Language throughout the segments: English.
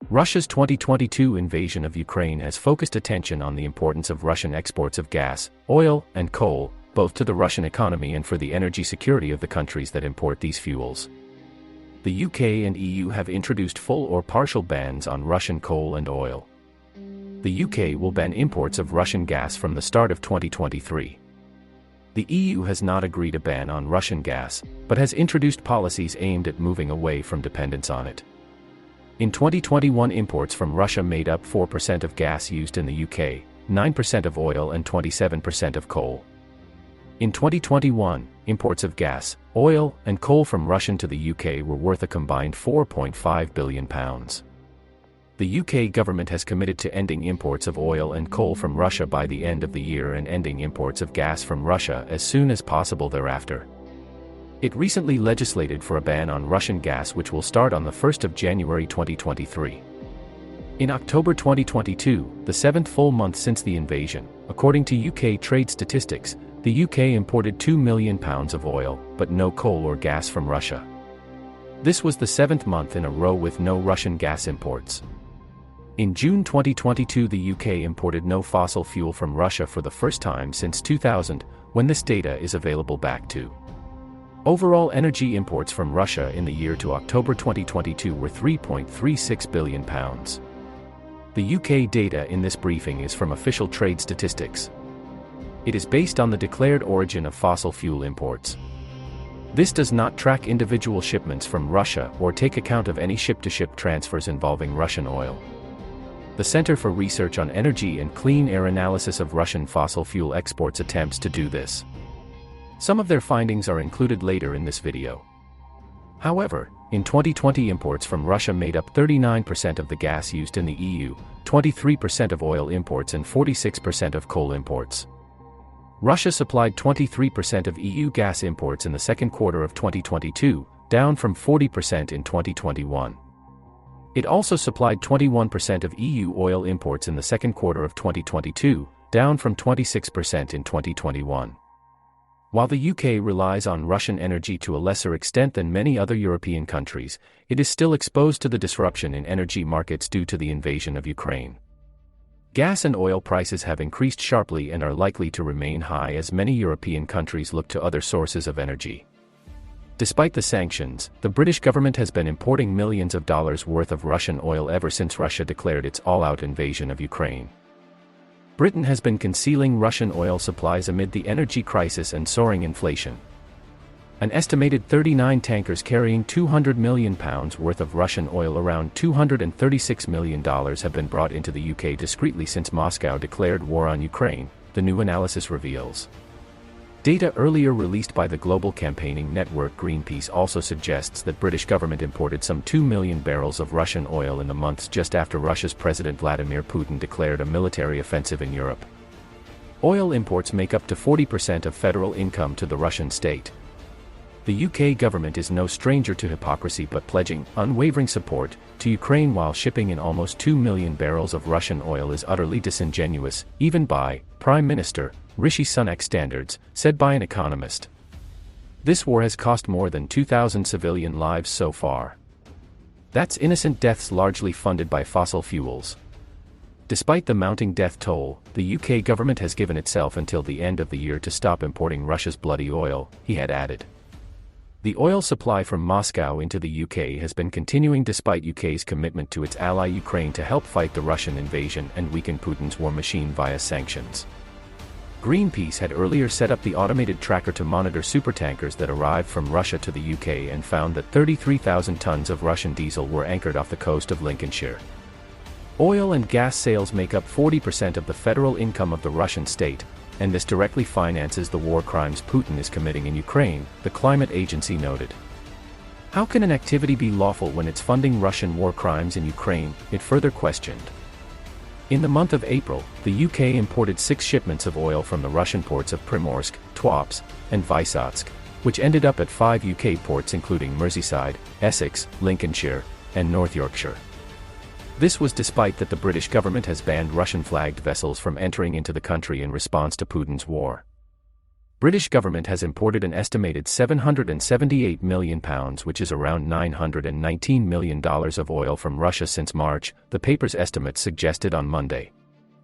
Russia's 2022 invasion of Ukraine has focused attention on the importance of Russian exports of gas, oil, and coal, both to the Russian economy and for the energy security of the countries that import these fuels. The UK and EU have introduced full or partial bans on Russian coal and oil. The UK will ban imports of Russian gas from the start of 2023. The EU has not agreed a ban on Russian gas, but has introduced policies aimed at moving away from dependence on it. In 2021, imports from Russia made up 4% of gas used in the UK, 9% of oil and 27% of coal. In 2021, imports of gas, oil, and coal from Russia to the UK were worth a combined £4.5 billion. The UK government has committed to ending imports of oil and coal from Russia by the end of the year and ending imports of gas from Russia as soon as possible thereafter. It recently legislated for a ban on Russian gas, which will start on the 1st of January 2023. In October 2022, the seventh full month since the invasion, according to UK trade statistics, the UK imported £2 million of oil, but no coal or gas from Russia. This was the seventh month in a row with no Russian gas imports. In June 2022, the UK imported no fossil fuel from Russia for the first time since 2000, when this data is available back to. Overall energy imports from Russia in the year to October 2022 were £3.36 billion. The UK data in this briefing is from official trade statistics. It is based on the declared origin of fossil fuel imports. This does not track individual shipments from Russia or take account of any ship-to-ship transfers involving Russian oil. The Center for Research on Energy and Clean Air analysis of Russian fossil fuel exports attempts to do this. Some of their findings are included later in this video. However, in 2020, imports from Russia made up 39% of the gas used in the EU, 23% of oil imports and 46% of coal imports. Russia supplied 23% of EU gas imports in the second quarter of 2022, down from 40% in 2021. It also supplied 21% of EU oil imports in the second quarter of 2022, down from 26% in 2021. While the UK relies on Russian energy to a lesser extent than many other European countries, it is still exposed to the disruption in energy markets due to the invasion of Ukraine. Gas and oil prices have increased sharply and are likely to remain high as many European countries look to other sources of energy. Despite the sanctions, the British government has been importing millions of dollars worth of Russian oil ever since Russia declared its all-out invasion of Ukraine. Britain has been concealing Russian oil supplies amid the energy crisis and soaring inflation. An estimated 39 tankers carrying £200 million worth of Russian oil, around $236 million, have been brought into the UK discreetly since Moscow declared war on Ukraine, the new analysis reveals. Data earlier released by the global campaigning network Greenpeace also suggests that British government imported some 2 million barrels of Russian oil in the months just after Russia's President Vladimir Putin declared a military offensive in Europe. Oil imports make up to 40% of federal income to the Russian state. The UK government is no stranger to hypocrisy, but pledging unwavering support to Ukraine while shipping in almost 2 million barrels of Russian oil is utterly disingenuous, even by Prime Minister Rishi Sunak standards, said by an economist. This war has cost more than 2,000 civilian lives so far. That's innocent deaths largely funded by fossil fuels. Despite the mounting death toll, the UK government has given itself until the end of the year to stop importing Russia's bloody oil, he had added. The oil supply from Moscow into the UK has been continuing despite UK's commitment to its ally Ukraine to help fight the Russian invasion and weaken Putin's war machine via sanctions. Greenpeace had earlier set up the automated tracker to monitor supertankers that arrived from Russia to the UK and found that 33,000 tons of Russian diesel were anchored off the coast of Lincolnshire. Oil and gas sales make up 40% of the federal income of the Russian state, and this directly finances the war crimes Putin is committing in Ukraine, the climate agency noted. How can an activity be lawful when it's funding Russian war crimes in Ukraine? It further questioned. In the month of April, the UK imported 6 shipments of oil from the Russian ports of Primorsk, Tuapse, and Vysotsk, which ended up at 5 UK ports including Merseyside, Essex, Lincolnshire, and North Yorkshire. This was despite that the British government has banned Russian-flagged vessels from entering into the country in response to Putin's war. British government has imported an estimated £778 million, which is around $919 million of oil from Russia since March, the paper's estimates suggested on Monday.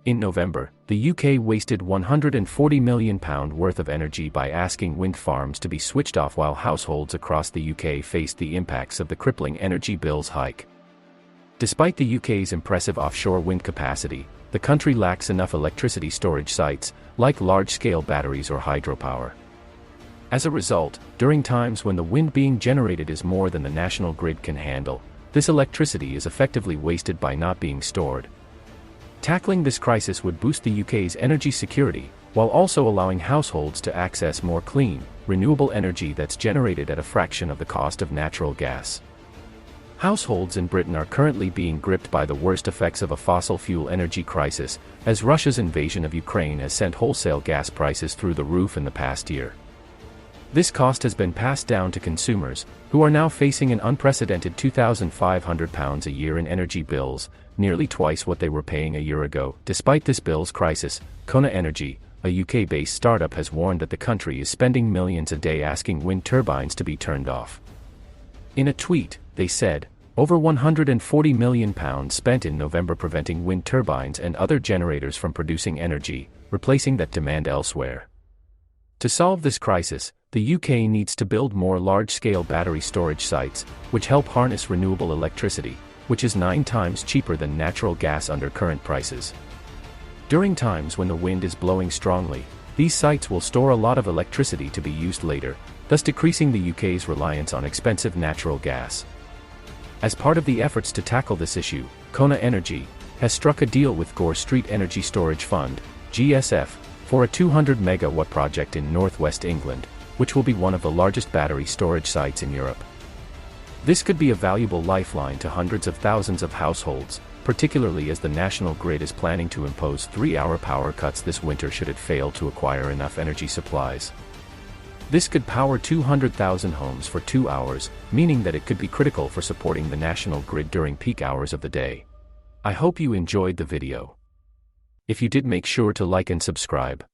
In November, the UK wasted £140 million worth of energy by asking wind farms to be switched off while households across the UK faced the impacts of the crippling energy bills hike. Despite the UK's impressive offshore wind capacity, the country lacks enough electricity storage sites, like large-scale batteries or hydropower. As a result, during times when the wind being generated is more than the national grid can handle, this electricity is effectively wasted by not being stored. Tackling this crisis would boost the UK's energy security, while also allowing households to access more clean, renewable energy that's generated at a fraction of the cost of natural gas. Households in Britain are currently being gripped by the worst effects of a fossil fuel energy crisis, as Russia's invasion of Ukraine has sent wholesale gas prices through the roof in the past year. This cost has been passed down to consumers, who are now facing an unprecedented £2,500 a year in energy bills, nearly twice what they were paying a year ago. Despite this bills crisis, Kona Energy, a UK-based startup, has warned that the country is spending millions a day asking wind turbines to be turned off. In a tweet, they said, over £140 million spent in November preventing wind turbines and other generators from producing energy, replacing that demand elsewhere. To solve this crisis, the UK needs to build more large-scale battery storage sites, which help harness renewable electricity, which is 9 times cheaper than natural gas under current prices. During times when the wind is blowing strongly, these sites will store a lot of electricity to be used later, thus decreasing the UK's reliance on expensive natural gas. As part of the efforts to tackle this issue, Kona Energy has struck a deal with Gore Street Energy Storage Fund, GSF, for a 200-megawatt project in northwest England, which will be one of the largest battery storage sites in Europe. This could be a valuable lifeline to hundreds of thousands of households, particularly as the national grid is planning to impose 3-hour power cuts this winter should it fail to acquire enough energy supplies. This could power 200,000 homes for 2 hours, meaning that it could be critical for supporting the national grid during peak hours of the day. I hope you enjoyed the video. If you did, make sure to like and subscribe.